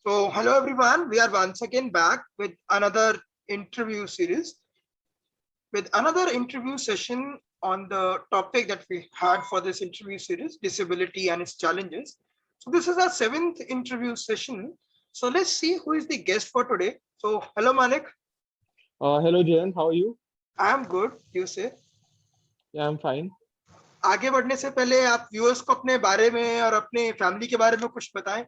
So, hello everyone. We are once again back with another interview series, with another interview session on the topic that we had for this interview series, disability and its challenges. So, this is our seventh interview session. So, let's see who is the guest for today. So, hello Manik. Hello, Jayant. How are you? I am good. You say? Yeah, I'm fine. आगे बढ़ने से पहले आप viewers को अपने बारे में और अपने फैमिली के बारे में कुछ बताएं।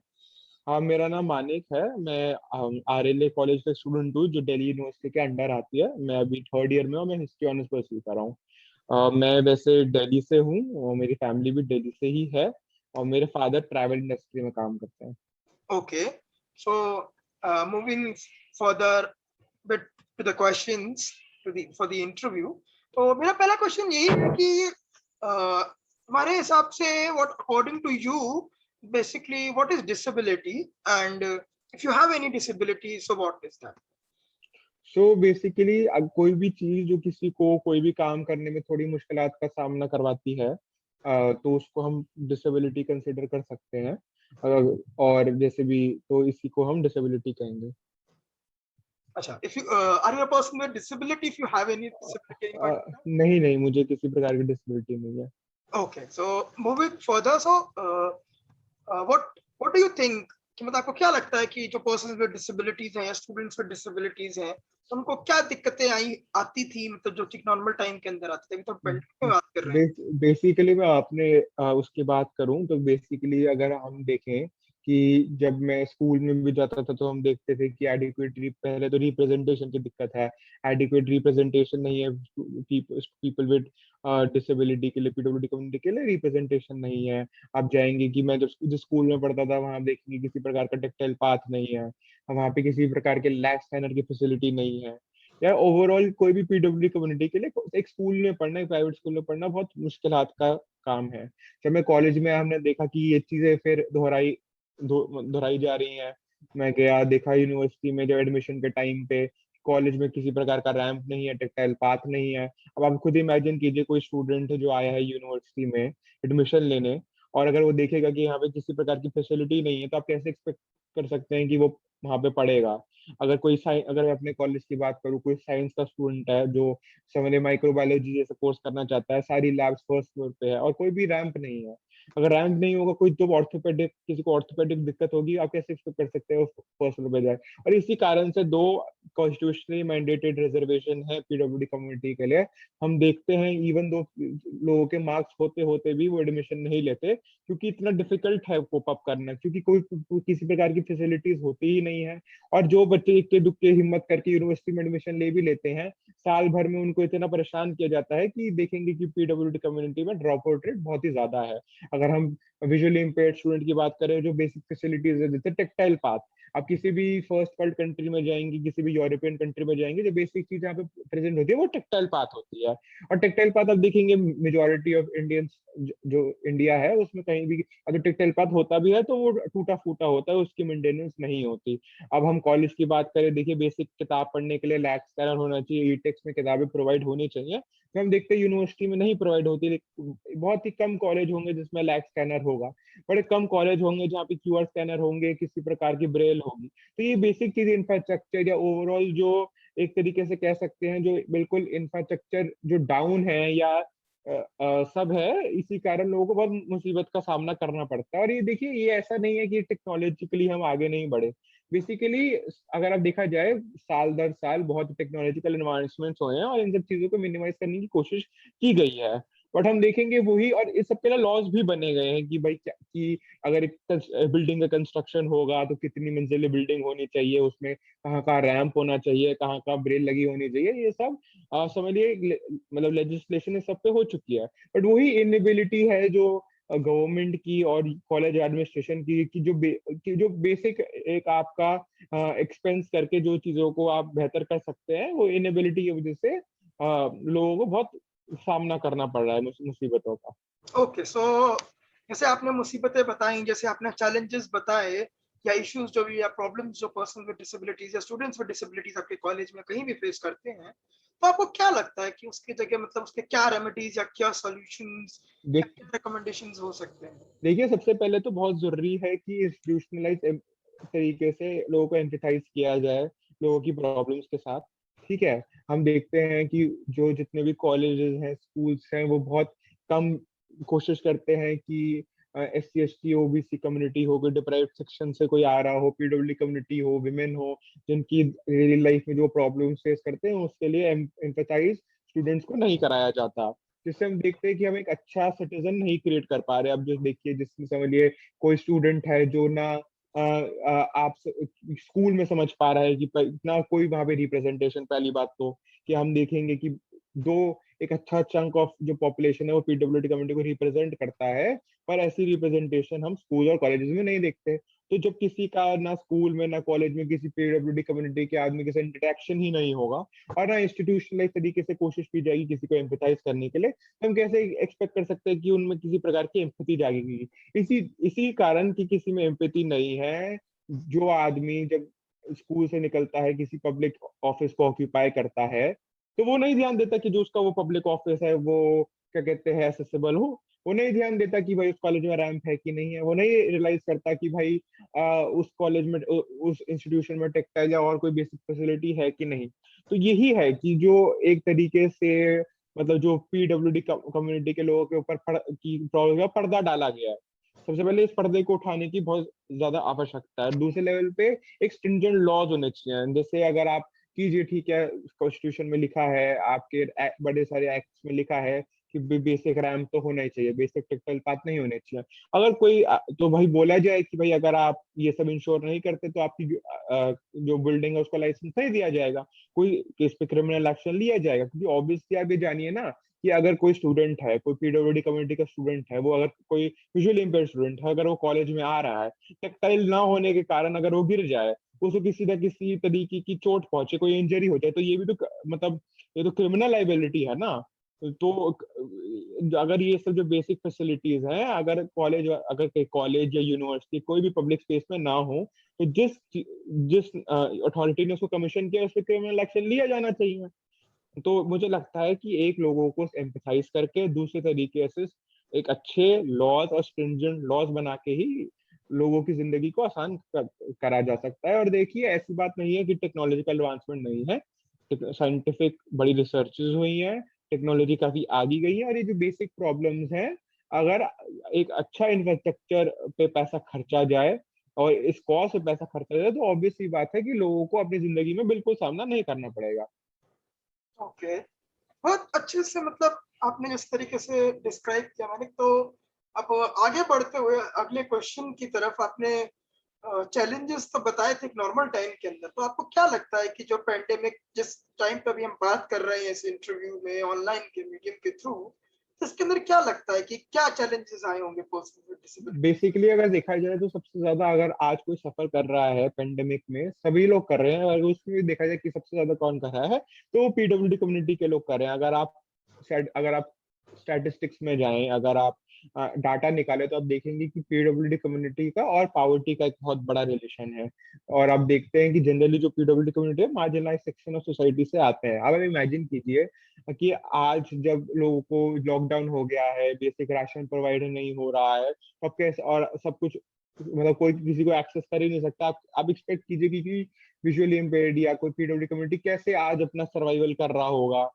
हाँ, मेरा नाम मानिक है। मैं आरएलए कॉलेज का स्टूडेंट हूँ जो दिल्ली यूनिवर्सिटी के अंडर आती है। मैं अभी थर्ड ईयर में हूँ। मैं हिस्ट्री ऑनर्स परस्यू कर रहा हूँ। मैं वैसे दिल्ली से हूँ और मेरी फैमिली भी दिल्ली से ही है और मेरे फादर ट्रैवल इंडस्ट्री में काम करते हैं। Okay. So, moving further bit to the questions for the interview. तो मेरा पहला क्वेश्चन यही है कि हमारे हिसाब से what according to you basically what is disability and if you have any disability so what is that? So basically कोई भी चीज जो किसी को कोई भी काम करने में थोड़ी मुश्किलात का सामना करवाती है, तो उसको हम डिसेबिलिटी कंसिडर कर सकते हैं। और जैसे भी तो इसी को हम डिसेबिलिटी कहेंगे। अच्छा, if you are you a person with disability, if you have any disability in particular? नहीं नहीं, मुझे किसी प्रकार की डिसेबिलिटी नहीं है। Okay, so moving further, so what do you think कि मतलब आपको क्या लगता है कि जो पर्सन विद डिसेबिलिटीज हैं या स्टूडेंट्स विद डिसेबिलिटीज हैं उनको क्या दिक्कतें आती थी, मतलब जो नॉर्मल टाइम के अंदर आती थी? अभी तो पेंडेमिक में बात कर रहे हैं। बेसिकली मैं अपने उसकी बात करूं तो बेसिकली अगर हम देखें कि जब मैं स्कूल में भी जाता था तो हम देखते थे कि एडिक्वेट पहले तो रिप्रेजेंटेशन की दिक्कत है। एडिक्वेट रिप्रेजेंटेशन नहीं है पीपल विद डिसेबिलिटी के लिए, पीडब्ल्यूडी कम्युनिटी के लिए रिप्रेजेंटेशन नहीं है। आप जाएंगे कि मैं जब जिस स्कूल में पढ़ता था वहां देखेंगे किसी प्रकार का टेक्टाइल पाथ नहीं है, वहां पे किसी प्रकार के लैब स्कैनर की फैसिलिटी नहीं है। या ओवरऑल कोई भी पीडब्ल्यूडी कम्युनिटी के लिए एक स्कूल में पढ़ना, एक प्राइवेट स्कूल में पढ़ना बहुत मुश्किलात का काम है। जब मैं कॉलेज में हमने देखा कि ये चीजें फिर दोहराई जा रही हैं। मैं गया देखा यूनिवर्सिटी में जब एडमिशन के टाइम पे कॉलेज में किसी प्रकार का रैंप नहीं है, टेक्टाइल पाथ नहीं है। अब आप खुद इमेजिन कीजिए कोई स्टूडेंट जो आया है यूनिवर्सिटी में एडमिशन लेने, और अगर वो देखेगा कि यहाँ पे किसी प्रकार की फैसिलिटी नहीं है तो आप कैसे एक्सपेक्ट कर सकते हैं कि वो वहां पे पढ़ेगा। अगर मैं अपने कॉलेज की बात करूँ, कोई साइंस का स्टूडेंट है जो समझे माइक्रोबायोलॉजी जैसे कोर्स करना चाहता है, सारी लैब्स फर्स्ट फ्लोर पे है और कोई भी रैंप नहीं है। अगर रैंप नहीं होगा, कोई तो ऑर्थोपेडिक किसी को ऑर्थोपेडिक दिक्कत होगी, आप कैसे एक्सपेक्ट कर सकते हो फर्स्ट फ्लोर पे जाए। और इसी कारण से दो कॉन्स्टिट्यूशनली मैंडेटेड रिजर्वेशन है पीडब्ल्यूडी कम्युनिटी के लिए। हम देखते हैं इवन दो लोगों के मार्क्स होते होते भी वो एडमिशन नहीं लेते, क्योंकि इतना डिफिकल्ट है कोप अप करना, क्योंकि कोई किसी प्रकार की फैसिलिटीज होती ही नहीं है। और जो बच्चे इक्के दुक्के हिम्मत करके यूनिवर्सिटी में एडमिशन ले भी लेते हैं, साल भर में उनको इतना परेशान किया जाता है कि देखेंगे कि पीडब्ल्यूडी कम्युनिटी में ड्रॉप आउट रेट बहुत ही ज्यादा है। अगर हम विजुअली इम्पेयर्ड स्टूडेंट की बात करें, जो बेसिक फैसिलिटीज है जैसे टेक्टाइल पाथ, आप किसी भी फर्स्ट वर्ल्ड कंट्री में जाएंगे, किसी भी यूरोपियन कंट्री में जाएंगे, जो बेसिक चीज यहाँ पे प्रेजेंट होती है वो टेक्टाइल पाथ होती है। और टेक्टाइल पाथ आप देखेंगे मेजोरिटी ऑफ इंडियंस जो इंडिया है उसमें कहीं भी अगर टेक्टाइल पाथ होता भी है तो वो टूटा फूटा होता है, उसकी मेंटेनेंस नहीं होती। अब हम कॉलेज की बात करें, देखिए बेसिक किताब पढ़ने के लिए लैब स्कैनर होना चाहिए, ई टेक्स्ट में किताबें प्रोवाइड होनी चाहिए, तो हम देखते हैं यूनिवर्सिटी में नहीं प्रोवाइड होती। बहुत ही कम कॉलेज होंगे जिसमें लैब स्कैनर होगा, बड़े कम कॉलेज होंगे जहाँ पे क्यूआर स्कैनर होंगे, किसी प्रकार की ब्रेल होगी। तो ये बेसिक चीज इंफ्रास्ट्रक्चर या ओवरऑल जो एक तरीके से कह सकते हैं जो बिल्कुल इंफ्रास्ट्रक्चर जो डाउन है या सब है, इसी कारण लोगों को बहुत मुसीबत का सामना करना पड़ता है। और ये देखिए, ये ऐसा नहीं है कि टेक्नोलॉजिकली हम आगे नहीं बढ़े। बेसिकली अगर आप देखा जाए, साल दर साल बहुत टेक्नोलॉजिकल एडवांसमेंट्स हुए हैं और इन सब चीजों को मिनिमाइज करने की कोशिश की गई है। बट हम देखेंगे वही, और इस सब के लिए लॉज भी बने गए हैं कि भाई क्या कि अगर एक बिल्डिंग का कंस्ट्रक्शन होगा तो कितनी मंजिली बिल्डिंग होनी चाहिए, उसमें कहाँ कहाँ रैंप होना चाहिए, कहाँ कहाँ ब्रेल लगी होनी चाहिए, ये सब समझिए मतलब लेजिस्लेशन इस सब पे हो चुकी है। बट वही इनएबिलिटी है जो गवर्नमेंट की और कॉलेज एडमिनिस्ट्रेशन की कि जो बेसिक एक आपका एक्सपेंस करके जो चीजों को आप बेहतर कर सकते हैं, वो इनएबिलिटी की वजह से लोगों को बहुत सामना करना पड़ रहा है मुसीबतों का। ओके, सो जैसे आपने मुसीबतें बताई, जैसे आपने चैलेंजेस बताए या इश्यूज जो भी या प्रॉब्लम्स जो पर्सन विद डिसेबिलिटीज या स्टूडेंट्स विद डिसेबिलिटीज आपके कॉलेज में कहीं भी फेस करते हैं, तो आपको क्या लगता है कि उसकी जगह मतलब उसके क्या रेमेडीज या क्या सॉल्यूशंस या क्या रिकमेंडेशंस हो सकते हैं? देखिए, सबसे पहले तो बहुत जरूरी है कि इंस्टीट्यूशनलाइज तरीके से लोगों को एम्पैथाइज किया जाए लोगों की प्रॉब्लम्स के साथ। ठीक है, हम देखते हैं कि जो जितने भी कॉलेजेस हैं, स्कूल्स हैं, वो बहुत कम कोशिश करते हैं कि SC ST OBC कम्युनिटी हो, कोई डिप्राइव्ड सेक्शन से कोई आ रहा हो, PWD कम्युनिटी हो, विमेन हो, जिनकी रियल लाइफ में जो प्रॉब्लम फेस करते हैं, उसके लिए एम्पैथाइज स्टूडेंट्स को नहीं कराया जाता, जिससे हम देखते हैं कि हम एक अच्छा सिटीजन नहीं क्रिएट कर पा रहे। अब जो देखिए, जिसमें समझिए कोई स्टूडेंट है जो ना आप स्कूल में समझ पा रहा है कि इतना कोई वहां पे रिप्रेजेंटेशन, पहली बात तो कि हम देखेंगे कि दो एक अच्छा चंक ऑफ जो पॉपुलेशन है वो PWD कम्युनिटी को रिप्रेजेंट करता है, पर ऐसी रिप्रेजेंटेशन हम स्कूल और कॉलेजेस में नहीं देखते। तो जब किसी का ना स्कूल में ना कॉलेज में किसी PWD कम्युनिटी के आदमी के साथ इंटरेक्शन ही नहीं होगा, और ना इंस्टीट्यूशनलाइज तरीके से कोशिश की जाएगी किसी को एम्पैथाइज करने के लिए, तो हम कैसे एक्सपेक्ट कर सकते हैं कि उनमें किसी प्रकार की एम्पैथी जागेगी। इसी इसी कारण कि किसी में एम्पैथी नहीं है, जो आदमी जब स्कूल से निकलता है, किसी पब्लिक ऑफिस को ऑक्यूपाई करता है, तो वो नहीं ध्यान देता कि जो उसका वो पब्लिक ऑफिस है वो क्या कहते हैं एसेसिबल हो। वो नहीं ध्यान देता कि भाई उस कॉलेज में रैंप है कि नहीं है। वो नहीं रियलाइज करता कि भाई उस कॉलेज में उस इंस्टीट्यूशन में टेक्सटाइल या और कोई बेसिक फैसिलिटी है कि नहीं। तो यही है कि जो एक तरीके से मतलब जो PWD कम्युनिटी के लोगों के ऊपर की प्रॉब्लम का पर्दा डाला गया है, सबसे पहले इस पर्दे को उठाने की बहुत ज्यादा आवश्यकता है। दूसरे लेवल पे एक स्ट्रिंजेंट लॉज होने चाहिए, जैसे अगर आप कीजिए, ठीक है, कॉन्स्टिट्यूशन में लिखा है, आपके बड़े सारे एक्ट्स में लिखा है कि बेसिक रैंप तो होना ही चाहिए, बेसिक टेक्टाइल पाथ नहीं होने चाहिए। अगर कोई तो भाई बोला जाए कि भाई अगर आप ये सब इंश्योर नहीं करते तो आपकी जो बिल्डिंग है उसका लाइसेंस नहीं दिया जाएगा, कोई केस पे क्रिमिनल एक्शन लिया जाएगा। क्योंकि ऑब्वियसली आप ये जानिए ना कि अगर कोई स्टूडेंट है, कोई PWD कम्युनिटी का स्टूडेंट है, वो अगर कोई विजुअली इम्पेयर्ड स्टूडेंट है, अगर वो कॉलेज में आ रहा है, टेक्टाइल ना होने के कारण अगर वो गिर जाए, उसको किसी न किसी तरीके की चोट पहुंचे, कोई इंजरी हो जाए, तो ये भी तो मतलब ये तो क्रिमिनल लाइबिलिटी है ना। तो अगर ये सब जो बेसिक फैसिलिटीज हैं, अगर कॉलेज या यूनिवर्सिटी कोई भी पब्लिक स्पेस में ना हो, तो जिस जिस अथॉरिटी ने उसको कमीशन किया उस पर क्रिमिनल एक्शन लिया जाना चाहिए। तो मुझे लगता है कि एक लोगों को एम्पैथाइज करके दूसरे तरीके से एक अच्छे लॉज और स्ट्रिंजेंट लॉज बना के ही लोगों की जिंदगी को आसान करा जा सकता है। और देखिए, ऐसी बात नहीं है कि टेक्नोलॉजिकल एडवांसमेंट नहीं है, साइंटिफिक बड़ी रिसर्चेज हुई हैं, टेक्नोलॉजी काफी आगे गई है, और ये जो बेसिक प्रॉब्लम्स हैं, अगर एक अच्छा इंफ्रास्ट्रक्चर पे पैसा खर्चा जाए और इस कॉस्ट पे पैसा खर्चा जाए, तो ऑब्वियस सी बात है कि लोगों को अपनी जिंदगी में बिल्कुल सामना नहीं करना पड़ेगा। ओके, बहुत अच्छे से मतलब आपने जिस तरीके से डिस्क्राइब किया मैंने, तो अब आगे बढ़ते हुए अगले क्वेश्चन की तरफ, आपने चैलेंजेस तो बताए थे नॉर्मल टाइम के अंदर, तो आपको क्या लगता है कि जो पेंडेमिक जिस टाइम पे अभी हम बात कर रहे हैं इस इंटरव्यू में ऑनलाइन के मीडियम के थ्रू, तो इसके अंदर क्या लगता है कि क्या चैलेंजेस आए होंगे पर्सन विद डिसेबिलिटी? बेसिकली अगर देखा जाए तो सबसे ज्यादा अगर आज कोई सफर कर रहा है पेंडेमिक में, सभी लोग कर रहे हैं। अगर उसमें भी देखा जाए कि सबसे ज्यादा कौन कर रहा है, तो वो PWD कम्युनिटी के लोग कर रहे हैं। अगर आप स्टैटिस्टिक्स में जाएं, अगर आप डाटा निकालें, तो आप देखेंगे कि PWD कम्युनिटी का और पॉवर्टी का एक बहुत बड़ा रिलेशन है। और आप देखते हैं कि जनरली जो PWD कम्युनिटी है, मार्जिनलाइज सेक्शन ऑफ सोसाइटी से आते हैं। अब आप इमेजिन कीजिए कि आज जब लोगों को लॉकडाउन हो गया है, बेसिक राशन प्रोवाइड नहीं हो रहा है, सब कैसे और सब कुछ, मतलब कोई किसी को एक्सेस कर ही नहीं सकता। आप एक्सपेक्ट कीजिए कि विजुअली इम्पेयर्ड या कोई PWD कम्युनिटी कैसे आज अपना सर्वाइवल कर रहा होगा।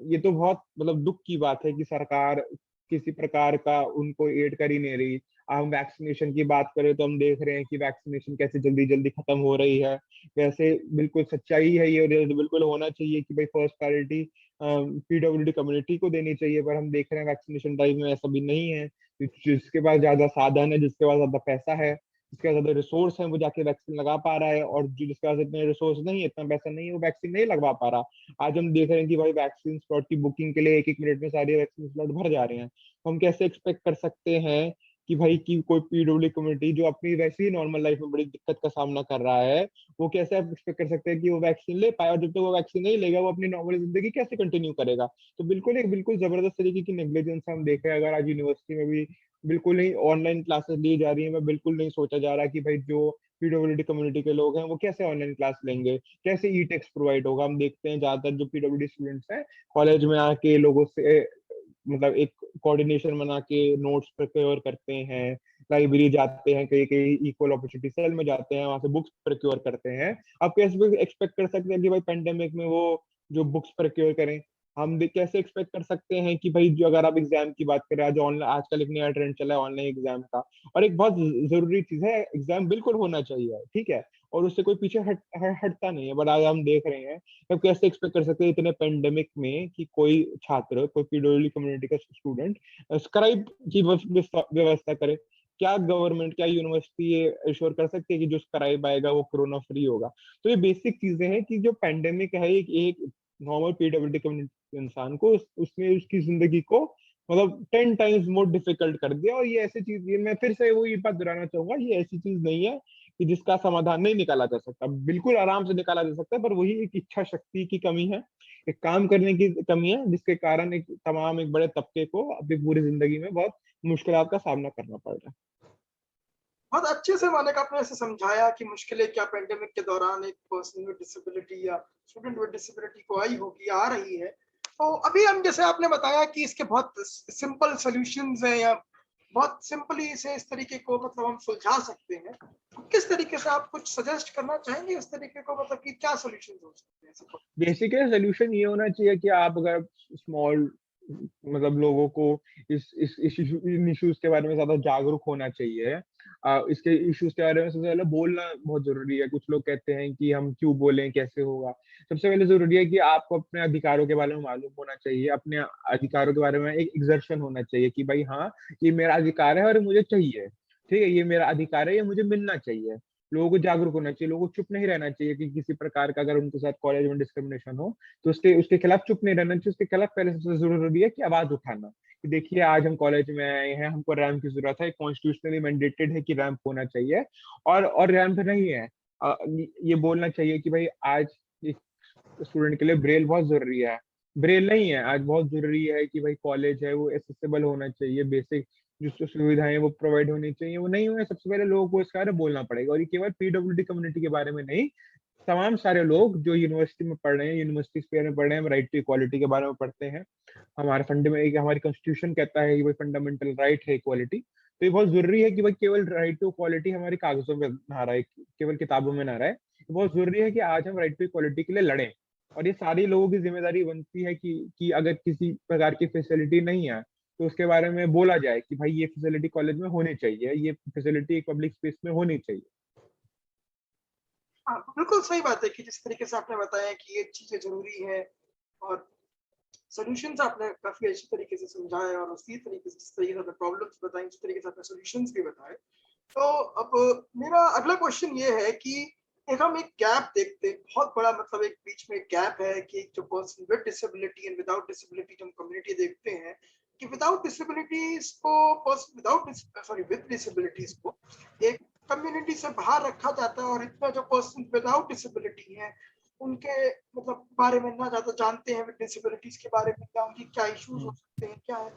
ये तो बहुत मतलब दुख की बात है कि सरकार किसी प्रकार का उनको एड कर ही नहीं रही। हम वैक्सीनेशन की बात करें तो हम देख रहे हैं कि वैक्सीनेशन कैसे जल्दी जल्दी खत्म हो रही है। वैसे बिल्कुल सच्चाई है ये, और बिल्कुल होना चाहिए कि भाई फर्स्ट प्रायोरिटी PWD कम्युनिटी को देनी चाहिए, पर हम देख रहे हैं वैक्सीनेशन ड्राइव में ऐसा भी नहीं है। जिसके पास ज्यादा साधन है, जिसके पास ज्यादा पैसा है, जिसके पास ज्यादा रिसोर्स है, वो जाके वैक्सीन लगा पा रहा है, और जो जिसके पास इतने रिसोर्स नहीं है, इतना पैसा नहीं है, वो वैक्सीन नहीं लगवा पा रहा। आज हम देख रहे हैं कि भाई वैक्सीन स्लॉट की बुकिंग के लिए एक एक मिनट में सारे वैक्सीन स्लॉट भर जा रहे हैं। तो हम कैसे एक्सपेक्ट कर सकते हैं कि भाई की कोई PWD कम्युनिटी जो अपनी वैसे ही नॉर्मल लाइफ में बड़ी दिक्कत का सामना कर रहा है, वो कैसे आप एक्सपेक्ट कर सकते हैं कि वो वैक्सीन ले पाए, और जब तक वो वैक्सीन नहीं लेगा वो अपनी नॉर्मल जिंदगी कैसे कंटिन्यू करेगा। तो बिल्कुल जबरदस्त तरीके की नेग्लिजेंस हम देख रहे हैं। अगर आज यूनिवर्सिटी में भी बिल्कुल ही ऑनलाइन क्लासेस ली जा रही है, मैं बिल्कुल नहीं सोचा जा रहा कि भाई जो PWD कम्युनिटी के लोग हैं वो कैसे ऑनलाइन क्लास लेंगे, कैसे ई टेक्स्ट प्रोवाइड होगा। हम देखते हैं ज्यादातर जो PWD स्टूडेंट्स हैं, कॉलेज में आके लोगों से मतलब एक कोऑर्डिनेशन बना के नोट्स प्रिपेयर करते हैं, लाइब्रेरी जाते हैं, कहीं कहीं इक्वल अपॉर्चुनिटी सेल में जाते हैं, वहां से बुक्स प्रोक्योर करते हैं। आप कैसे एक्सपेक्ट कर सकते हैं कि भाई पेंडेमिक में वो जो बुक्स प्रोक्योर करें? कैसे एक्सपेक्ट कर सकते हैं कि भाई जो, अगर आप एग्जाम की बात करें, आज ऑनलाइन, आजकल एक नया ट्रेंड चला है ऑनलाइन एग्जाम का, और एक बहुत जरूरी चीज है, एग्जाम बिल्कुल होना चाहिए, ठीक है, और उससे कोई पीछे हटता नहीं है, बट आज हम देख रहे हैं। अब कैसे एक्सपेक्ट कर सकते हैं इतने पेंडेमिक में कि कोई छात्र, कोई पीडब्ल्यूडी कम्युनिटी का स्टूडेंट स्क्राइब की व्यवस्था करे? क्या गवर्नमेंट, क्या यूनिवर्सिटी ये एश्योर कर सकती है कि जो स्क्राइब आएगा वो कोरोना फ्री होगा? तो ये बेसिक चीजें हैं कि जो पेंडेमिक है, एक नॉर्मल पीडब्ल्यूडी कम्युनिटी इंसान को उसने उसकी जिंदगी को मतलब 10 टाइम्स मोर डिफिकल्ट कर दिया। और ये ऐसी चीज, ये मैं फिर से वो ये बात दोहराना चाहूंगा, ये ऐसी चीज नहीं है कि जिसका समाधान नहीं निकाला जा सकता, बिल्कुल आराम से निकाला जा सकता है, पर वही एक इच्छा शक्ति की कमी है, एक काम करने की कमी है, जिसके कारण एक बड़े तबके को अपनी पूरी जिंदगी में बहुत मुश्किलात का सामना करना पड़ रहा है। बहुत अच्छे से मालिक आपने ऐसे समझाया कि मुश्किलें क्या पेंडेमिक के दौरान एक पर्सन विद डिसेबिलिटी या स्टूडेंट विद डिसेबिलिटी को आई होगी, आ रही है। तो अभी हम, जैसे आपने बताया कि इसके बहुत सिंपल सॉल्यूशंस हैं, या बहुत सिंपली से इस तरीके को मतलब हम सुलझा सकते हैं, तो किस तरीके से आप कुछ सजेस्ट करना चाहेंगे इस तरीके को, मतलब कि क्या सॉल्यूशंस हो सकते हैं इसको? बेसिकली सोल्यूशन ये होना चाहिए कि आप अगर स्मॉल, मतलब लोगों को इस इन इश्यूज के बारे में ज्यादा जागरूक होना चाहिए। इसके इश्यूज के बारे में सबसे पहले बोलना बहुत जरूरी है। कुछ लोग कहते हैं कि हम क्यों बोलें, कैसे होगा। सबसे पहले जरूरी है कि आपको अपने अधिकारों के बारे में मालूम होना चाहिए, अपने अधिकारों के बारे में एक एग्जर्शन होना चाहिए कि भाई हाँ, ये मेरा अधिकार है और मुझे चाहिए, ठीक है, ये मेरा अधिकार है, ये मुझे मिलना चाहिए। लोगों को जागरूक होना चाहिए, लोगों को चुप नहीं रहना चाहिए कि किसी प्रकार का अगर उनके साथ कॉलेज में डिस्क्रिमिनेशन हो तो उसके उसके खिलाफ चुप नहीं रहना चाहिए। उसके खिलाफ पहले सबसे जरूरी है कि आवाज उठाना, कि देखिए आज हम कॉलेज में आए हैं, हमको रैंप की जरूरत है, कॉन्स्टिट्यूशनली मैंडेटेड है कि रैंप होना चाहिए, और रैंप नहीं है। ये बोलना चाहिए कि भाई आज स्टूडेंट के लिए ब्रेल बहुत जरूरी है। ब्रेल नहीं है आज, बहुत जरूरी है कि भाई कॉलेज है वो एसेसिबल होना चाहिए, बेसिक जो सुविधाएं वो प्रोवाइड होनी चाहिए, वो नहीं हुए। सबसे पहले लोगों को इसके बारे में बोलना पड़ेगा, और ये केवल पीडब्ल्यूडी कम्युनिटी के बारे में नहीं, तमाम सारे लोग जो यूनिवर्सिटी में पढ़ रहे हैं, यूनिवर्सिटी स्पेयर में पढ़ रहे हैं, हम राइट टू इक्वालिटी के बारे में पढ़ते हैं। हमारे फंडे में हमारी कॉन्स्टिट्यूशन कहता है कि भाई फंडामेंटल राइट है इक्वालिटी। तो ये बहुत जरूरी है कि भाई केवल राइट टू इक्वालिटी हमारी कागजों में ना रहे, केवल किताबों में ना रहे। ये बहुत जरूरी है कि आज हम राइट टू इक्वालिटी के लिए लड़ें। और ये सारी लोगों की जिम्मेदारी बनती है कि अगर किसी प्रकार की फैसिलिटी नहीं है तो उसके बारे में बोला जाए कि भाई ये फैसिलिटी कॉलेज में होनी चाहिए, ये फैसिलिटी एक पब्लिक स्पेस में होनी चाहिए। हाँ, बिल्कुल सही बात है कि जिस तरीके से आपने बताया कि ये चीजें जरूरी है, और सॉल्यूशंस आपने काफी अच्छी तरीके से समझाए, और उसी तरीके से जिस तरीके से आपने प्रॉब्लम्स बताई, उस तरीके से आपने सॉल्यूशंस भी बताए। तो अब मेरा अगला क्वेश्चन ये है कि एक हम एक गैप देखते हैं बहुत बड़ा, मतलब एक बीच में गैप है कि एक जो person with disability and without disability जो हम कम्युनिटी देखते हैं, कि विदाउट डिसेबिलिटीज को, person without, sorry, with disabilities को एक कम्युनिटी से बाहर रखा जाता है, और इतना जो पर्सन विदाउट डिसेबिलिटी है उनके मतलब बारे में ना ज्यादा जानते हैं, विद डिसेबिलिटीज के बारे में, क्या उनकी क्या इश्यूज हो सकते हैं, क्या है।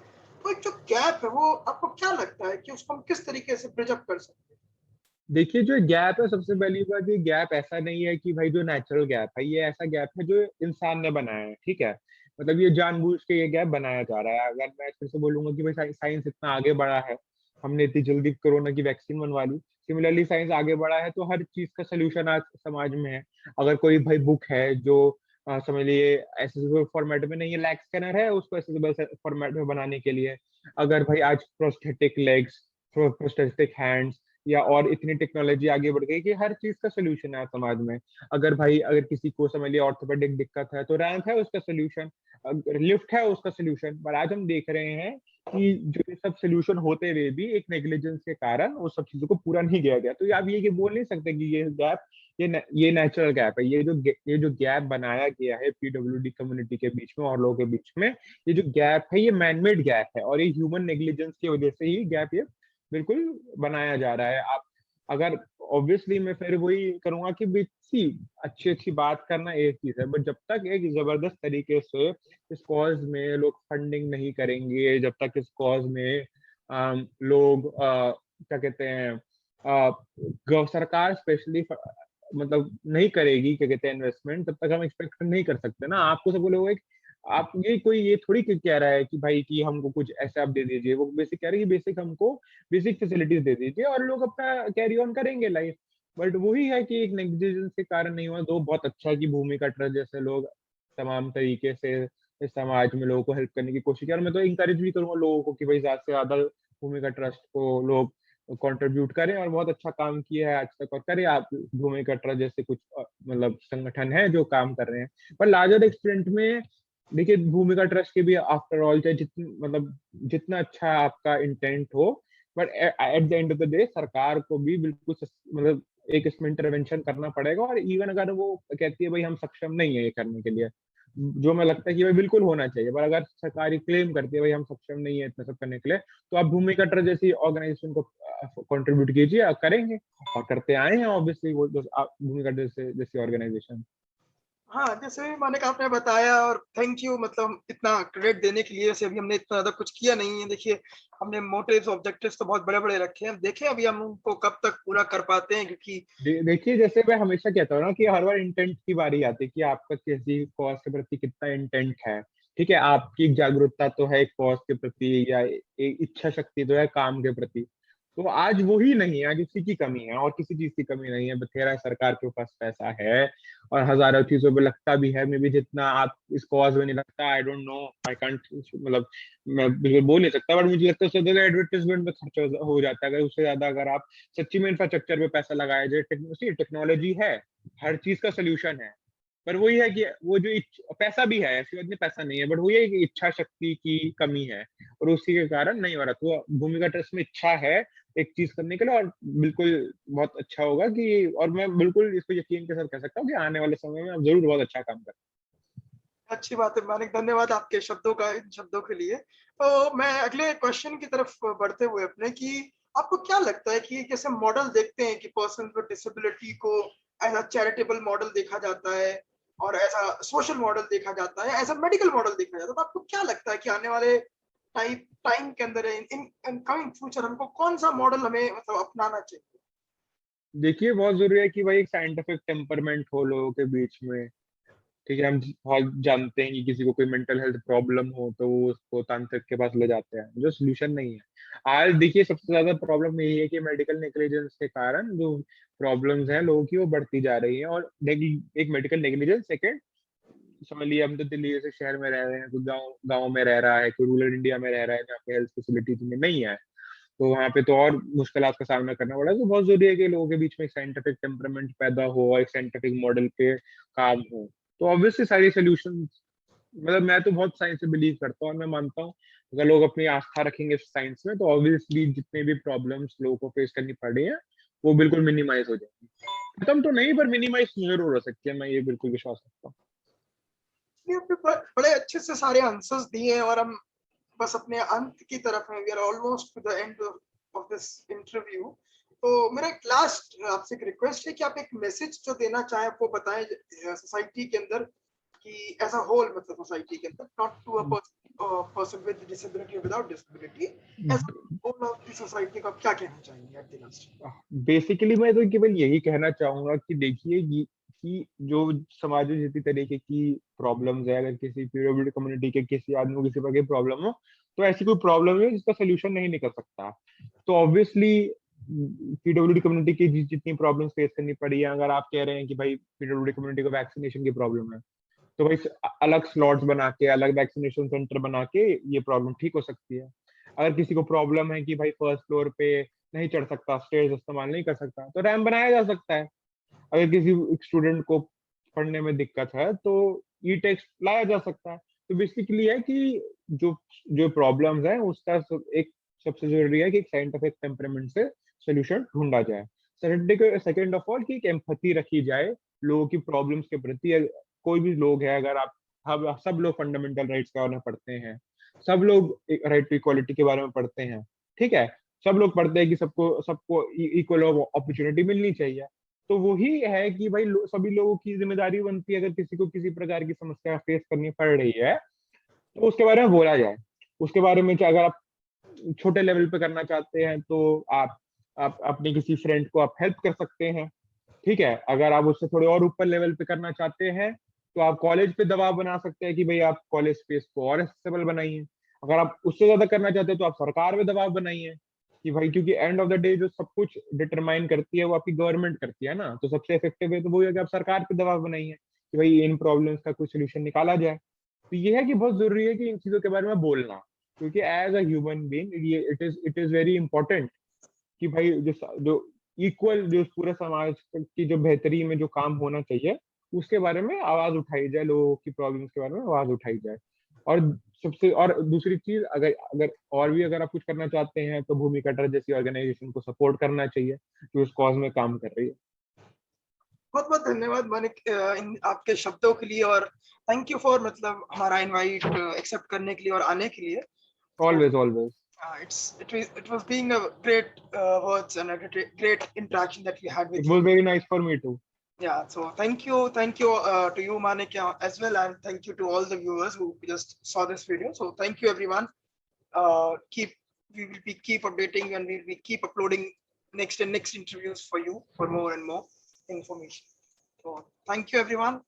तो एक जो गैप है वो आपको क्या लगता है कि उसको हम किस तरीके से ब्रिज अप कर सकते हैं? देखिए, जो गैप है, सबसे पहली बात, ये गैप ऐसा नहीं है कि भाई जो नेचुरल गैप है, ये ऐसा गैप है जो इंसान ने बनाया है, ठीक है। मतलब ये जानबूझ के ये गैप बनाया जा रहा है। अगर मैं फिर से बोलूंगा कि भाई साइंस इतना आगे बढ़ा है, हमने इतनी जल्दी कोरोना की वैक्सीन बनवा ली, सिमिलरली साइंस आगे बढ़ा है, तो हर चीज का सोल्यूशन आज समाज में है। अगर कोई भाई बुक है जो समझ लिए एसेसिबल फॉर्मेट में नहीं है, लैग स्कैनर है उसको एसेसिबल फॉर्मेट में बनाने के लिए। अगर भाई आज प्रोस्थेटिक लेग्स, प्रोस्थेटिक हैंड्स, या और इतनी टेक्नोलॉजी आगे बढ़ गई कि हर चीज का सोल्यूशन है समाज में। अगर किसी को समझ लिया ऑर्थोपेडिक दिक्कत है तो रैंप है उसका सोल्यूशन, लिफ्ट है उसका सोल्यूशन। पर आज हम देख रहे हैं कि जो ये सब सोल्यूशन होते हुए भी एक नेग्लिजेंस के कारण उस सब चीजों को पूरा नहीं किया गया। तो ये आप ये बोल नहीं सकते कि ये गैप, ये नेचुरल गैप है। ये जो गैप बनाया गया है पीडब्ल्यूडी कम्युनिटी के बीच में और लोगों के बीच में, ये जो गैप है ये मैनमेड गैप है, और ये ह्यूमन नेग्लिजेंस की वजह से ही गैप ये बिल्कुल बनाया जा रहा है। आप अगर, ऑब्वियसली मैं फिर वही करूंगा कि सी, अच्छी अच्छी बात करना एक चीज है, बट जब तक एक जबरदस्त तरीके से इस कॉज में लोग फंडिंग नहीं करेंगे, जब तक इस कॉज में लोग क्या कहते हैं, सरकार स्पेशली मतलब नहीं करेगी क्या कहते हैं इन्वेस्टमेंट, तब तक हम एक्सपेक्ट नहीं कर सकते ना। आपको सब लोग आप ये थोड़ी कह रहा है कि भाई कि हमको कुछ ऐसा आप दे दीजिए, वो बेसिक कह रहे हैं कि बेसिक हमको बेसिक फैसिलिटीज दे दीजिए और लोग अपना कैरी ऑन करेंगे लाइफ। बट वही है कि एक नेग्लिजेंस के कारण नहीं हुआ। तो बहुत अच्छा है कि भूमिका ट्रस्ट जैसे लोग तमाम तरीके से इस समाज में लोगों को हेल्प करने की कोशिश की, और मैं तो इंकरेज भी करूंगा लोगों को कि भाई ज्यादा से ज्यादा भूमिका ट्रस्ट को लोग कंट्रीब्यूट करें, और बहुत अच्छा काम किया है आज तक और करें। आप भूमिका ट्रस्ट जैसे कुछ मतलब संगठन है जो काम कर रहे हैं, पर लार्जर एक्सटेंट में देखिए भूमिका ट्रस्ट के भी आफ्टर ऑल चाहे जितनी मतलब जितना अच्छा आपका इंटेंट हो, but at the end of the day सरकार को भी बिल्कुल मतलब एक इसमें इंटरवेंशन करना पड़ेगा। और इवन अगर वो कहती है भाई हम सक्षम नहीं है ये करने के लिए, जो मैं लगता है कि भाई बिल्कुल होना चाहिए, पर अगर सरकार क्लेम करती है भाई हम सक्षम नहीं है इतना सब करने के लिए, तो आप भूमिका ट्रस्ट जैसी ऑर्गेनाइजेशन को कंट्रीब्यूट कीजिए, करेंगे और करते आए हैं ऑब्वियसली वो भूमिका ट्रस्ट जैसी ऑर्गेनाइजेशन। हाँ, जैसे भी मानिक आपने बताया, और थैंक यू, मतलब इतना क्रेडिट देने के लिए। वैसे अभी हमने इतना ज्यादा कुछ किया नहीं है। देखिए, हमने मोटिव्स ऑब्जेक्टिव्स तो बहुत बड़े बड़े रखे हैं, देखें अभी हम उनको कब तक पूरा कर पाते हैं, क्योंकि देखिए जैसे मैं हमेशा कहता हूँ ना कि हर बार इंटेंट की बारी आती है कि आपका किसी कॉज के प्रति कितना इंटेंट है। ठीक है, आपकी जागरूकता तो है एक कॉज के प्रति या एक इच्छा शक्ति तो है काम के प्रति, तो आज वही नहीं है, आज उसी की कमी है और किसी चीज की कमी नहीं है। बथेरा सरकार के पास पैसा है और हजारों चीजों पे लगता भी है, मे बी जितना आप इस कॉज में नहीं लगता, I don't know, I can't मतलब मैं बिल्कुल बोल नहीं सकता, बट मुझे लगता है उससे ज्यादा एडवर्टाइजमेंट में खर्च हो जाता है। अगर उससे ज्यादा अगर आप सच्ची में इंफ्रास्ट्रक्चर पे पैसा लगाया जाए, टेक्नोलॉजी है, हर चीज का सोल्यूशन है, पर वही है कि वो जो पैसा भी है, ऐसी बात नहीं पैसा नहीं है, बट वही है कि इच्छा शक्ति की कमी है और उसी के कारण नहीं हो रहा। तो भूमिका ट्रस्ट में इच्छा है एक चीज करने के लिए, और बिल्कुल बहुत अच्छा होगा कि, और मैं बिल्कुल इसको यकीन के साथ कह सकता हूँ कि आने वाले समय में आप जरूर बहुत अच्छा काम करें। अच्छी बात है मानिक, धन्यवाद आपके शब्दों का, इन शब्दों के लिए। तो मैं अगले क्वेश्चन की तरफ बढ़ते हुए अपने, कि आपको क्या लगता है कि जैसे मॉडल देखते हैं कि पर्सन विद डिसेबिलिटी को एज अ चैरिटेबल मॉडल देखा जाता है, और ऐसा सोशल मॉडल देखा जाता है, ऐसा मेडिकल मॉडल देखा जाता है, तो आपको क्या लगता है कि आने वाले टाइम के अंदर, इन कमिंग फ्यूचर, हमको कौन सा मॉडल हमें मतलब अपनाना चाहिए? देखिए बहुत जरूरी है कि भाई एक साइंटिफिक टेम्परमेंट हो लोगों के बीच में। ठीक है, हम बहुत जानते हैं कि किसी को कोई मेंटल हेल्थ प्रॉब्लम हो तो वो उसको तांत्रिक के पास ले जाते हैं, जो सोल्यूशन नहीं है। आज देखिए सबसे ज्यादा प्रॉब्लम यही है कि मेडिकल नेग्लिजेंस के कारण जो प्रॉब्लम्स हैं लोगों की वो बढ़ती जा रही है। और एक मेडिकल नेग्लिजेंस, सेकंड समझ लिया हम तो दिल्ली जैसे शहर में रह रहे हैं, कोई गाँव गाँव में रह रहा है, कोई रूरल इंडिया में रह रहा है जहाँ पे हेल्थ फैसिलिटीज में नहीं है, तो वहाँ पे तो और मुश्किलात का सामना करना पड़ा है। तो बहुत जरूरी है कि लोगों के बीच में एक साइंटिफिक टेम्परामेंट पैदा हो और एक साइंटिफिक मॉडल पे काम हो। तो ऑब्वियसली सारी सोल्यूशन, मतलब मैं तो बहुत साइंस से बिलीव करता हूँ और मैं मानता हूँ अगर लोग अपनी आस्था रखेंगे साइंस में तो ऑब्वियसली जितने भी प्रॉब्लम्स लोगों को फेस करनी पड़ी है वो बिल्कुल मिनिमाइज हो जाएंगी। खत्म तो नहीं, पर मिनिमाइज जरूर हो सकती है, मैं ये बिल्कुल विश्वास करता हूँ। ये आपने बड़े अच्छे से सारे आंसर्स दिए हैं, और हम बस अपने अंत की तरफ हैं। We are almost to the end of this interview. तो मेरा एक लास्ट आपसे एक रिक्वेस्ट है कि आप एक मैसेज जो देना चाहें वो बताएं सोसाइटी के अंदर, कि एज अ होल, मतलब सोसाइटी के अंदर, not to a person with disability और without disability, as a whole of the society को आप क्या कहना चाहेंगे एट द लास्ट? बेसिकली मैं तो केवल यही कहना चाहूंगा कि देखिए कि जो समाज में जितनी तरीके की प्रॉब्लम्स है, अगर किसी पीडब्ल्यूडी कम्युनिटी के किसी आदमी को किसी प्रकार की प्रॉब्लम हो, तो ऐसी कोई प्रॉब्लम है जिसका सोल्यूशन नहीं निकल सकता। तो ऑब्वियसली पीडब्ल्यूडी कम्युनिटी की जितनी प्रॉब्लम फेस करनी पड़ी है, अगर आप कह रहे हैं कि भाई पीडब्ल्यूडी कम्युनिटी को वैक्सीनेशन की प्रॉब्लम है, तो भाई अलग स्लॉट्स बना के अलग वैक्सीनेशन सेंटर बना के ये प्रॉब्लम ठीक हो सकती है। अगर किसी को प्रॉब्लम है कि भाई फर्स्ट फ्लोर पे नहीं चढ़ सकता, स्टेज इस्तेमाल नहीं कर सकता, तो रैंप बनाया जा सकता है। अगर किसी स्टूडेंट को पढ़ने में दिक्कत है तो ई टेक्स्ट लाया जा सकता है। तो बेसिकली है कि जो जो प्रॉब्लम्स है उसका एक सबसे जरूरी है कि एक साइंटिफिक टेम्परामेंट से सोल्यूशन ढूंढा जाए। सेकंड ऑफ ऑल कि एक एम्पैथी रखी जाए लोगों की प्रॉब्लम्स के प्रति। कोई भी लोग है, अगर आप सब लोग फंडामेंटल राइट्स के बारे में पढ़ते हैं, सब लोग राइट टू इक्वालिटी के बारे में पढ़ते हैं, ठीक है, सब लोग पढ़ते हैं कि सबको सबको इक्वल अपॉर्चुनिटी मिलनी चाहिए। तो वही है कि भाई सभी लोगों की जिम्मेदारी बनती है, अगर किसी को किसी प्रकार की समस्या फेस करनी पड़ रही है तो उसके बारे में बोला जाए। उसके बारे में अगर आप छोटे लेवल पे करना चाहते हैं तो आप अपने किसी फ्रेंड को आप हेल्प कर सकते हैं। ठीक है, अगर आप उससे थोड़े और ऊपर लेवल पे करना चाहते हैं तो आप कॉलेज पे दबाव बना सकते हैं कि भाई आप कॉलेज स्पेस को और एक्सेसिबल बनाइए। अगर आप उससे ज्यादा करना चाहते हैं तो आप सरकार पे दबाव बनाइए कि भाई, क्योंकि एंड ऑफ द डे जो सब कुछ डिटरमाइन करती है वो आपकी गवर्नमेंट करती है ना, तो सबसे इफेक्टिव है तो वो है कि आप सरकार पे दबाव बनाइए कि भाई इन प्रॉब्लम्स का कुछ सोल्यूशन निकाला जाए। तो ये है कि बहुत जरूरी है कि इन चीजों के बारे में बोलना, क्योंकि एज अ ह्यूमन बीइंग ये इट इज वेरी इंपॉर्टेंट कि भाई जो इक्वल जो पूरे समाज की जो बेहतरी में जो काम होना चाहिए उसके बारे में आवाज उठाई जाए, लोगों की प्रॉब्लम्स के बारे में आवाज उठाई जाए। और सबसे और दूसरी चीज, अगर अगर और भी अगर आप कुछ करना चाहते हैं तो भूमि कटर जैसी ऑर्गेनाइजेशन को सपोर्ट करना चाहिए जो इस कॉज में काम कर रही है। बहुत बहुत धन्यवाद मानिक इन आपके शब्दों के लिए, और थैंक यू फॉर मतलब हमारा इनवाइट एक्सेप्ट करने के लिए और आने के लिए। तो always always. it was being a great words and a great interaction that we had with it you. Was very nice for me too. Yeah, so thank you to you Manik as well, and thank you to all the viewers who just saw this video. So thank you everyone. Keep we will be keep updating, and we will be keep uploading next interviews for you for more and more information. So thank you everyone.